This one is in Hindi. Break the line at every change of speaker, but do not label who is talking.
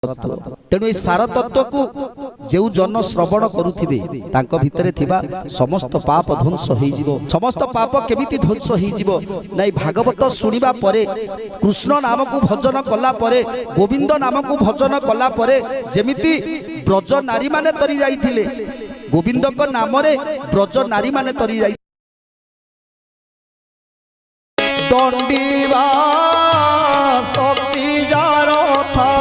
तेणु ये सार तत्व को जो जन श्रवण करुथिबे तांको भितरे थिबा समस्त पाप ध्वंस होई जिवो। समस्त पाप केमिति ध्वंस होई जिवो नै भागवत सुनिबा परे कृष्ण नाम को भजन कला परे गोविंद नाम को भजन कला परे जेमिति ब्रज नारी माने तरी जाइथिले गोविंद को नाम रे ब्रज नारी माने तरी जाइ दंडीवा शक्ति जार था